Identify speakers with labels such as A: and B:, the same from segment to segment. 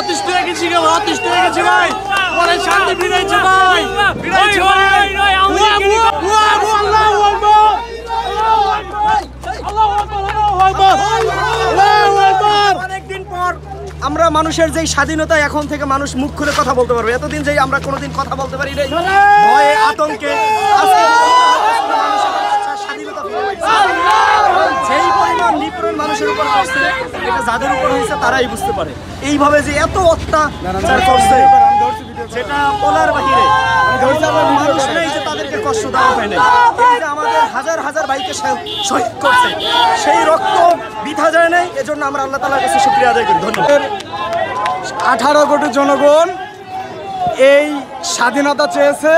A: অতিষ্ঠ হয়ে গেছি ভাই পরে শান্তি ফিরেছে ভাই
B: অনেকদিন পর আমরা মানুষের যে স্বাধীনতা এখন থেকে মানুষ মুখ খুলে কথা বলতে পারবে। এতদিন যে আমরা কোনোদিন কথা বলতে পারি নাই, ভয়ে আতঙ্কে যেই পরিমাণ নিপীড়ন মানুষের উপর হয়েছে, এটা যাদের উপর হয়েছে তারাই বুঝতে পারে। এইভাবে যে এত অত্যাচার করছে যেটা বলার বাহিরে, মানুষ নেই যে তাদেরকে কষ্ট দেওয়া হয় নাই। এই যে আমাদের হাজার হাজার ভাইকে শহীদ করছে, সেই রক্ত বৃথা যায় নাই। এজন্য আমরা আল্লাহ তাআলার কাছে শুকরিয়া আদায় করি। ধন্যবাদ।
C: 18 কোটি জনগণ এই স্বাধীনতা চেয়েছে।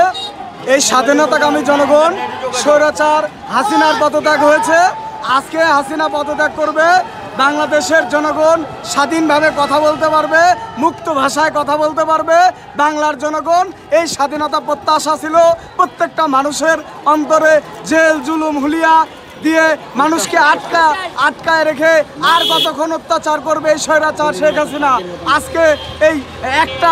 C: এই স্বাধীনতাকামী জনগণ স্বৈরাচার হাসিনার পদত্যাগ হয়েছে। আজকে হাসিনা পদত্যাগ করবে, বাংলাদেশের জনগণ স্বাধীনভাবে কথা বলতে পারবে, মুক্ত ভাষায় কথা বলতে পারবে। বাংলার জনগণ এই স্বাধীনতা প্রত্যাশা ছিল। প্রত্যেকটা মানুষের অন্তরে জেল জুলুম হুলিয়া দিয়ে মানুষকে আটকায় রেখে আর কতক্ষণ অত্যাচার করবে এই স্বৈরাচার শেখ হাসিনা। আজকে এই একটা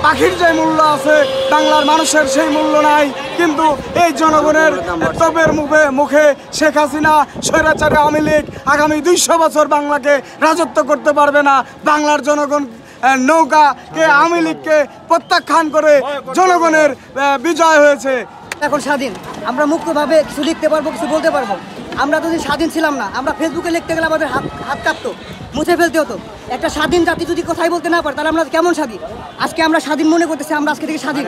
C: পাখির যে মূল্য আছে বাংলার মানুষের সেই মূল্য নাই। কিন্তু এই জনগণের তবের মুখে শেখ হাসিনা স্বৈরাচারে আওয়ামী লীগ আগামী 200 বছর বাংলাকে রাজত্ব করতে পারবে না। বাংলার জনগণ নৌকাকে আওয়ামী লীগকে প্রত্যাখ্যান করে জনগণের বিজয় হয়েছে।
D: এখন স্বাধীন, আমরা মুক্তভাবে কিছু লিখতে পারবো, কিছু বলতে পারবো। আমরা যদি স্বাধীন ছিলাম না, আমরা ফেসবুকে লিখতে গেলে আমাদের হাত কাঁপতো, মুছে ফেলতে হতো। একটা স্বাধীন জাতি যদি কথাই বলতে না পারে, তাহলে আমরা কেমন স্বাধীন? আজকে আমরা স্বাধীন মনে করতেছি, আমরা আজকে থেকে স্বাধীন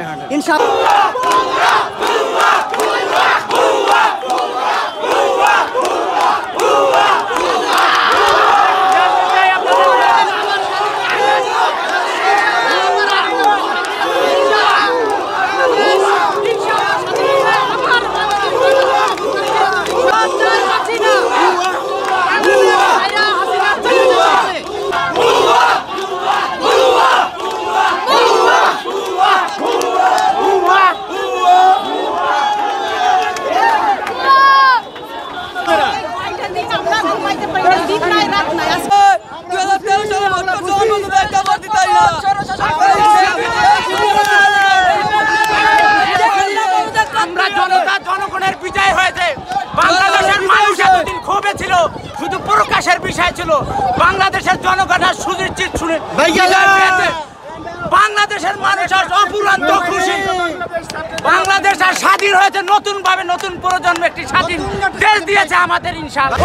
A: জনগণের বিজয় হয়েছে। বাংলাদেশের মানুষ এতদিন ক্ষোভে ছিল, শুধু প্রকাশের বিষয় ছিল। বাংলাদেশের জনগণের সুনিশ্চিত শুনে বাংলাদেশের মানুষ অপুরান্ত খুশি। বাংলাদেশ আর স্বাধীন হয়েছে নতুন ভাবে, নতুন প্রজন্ম একটি স্বাধীন দেশ দিয়েছে আমাদের ইনশাআল্লাহ।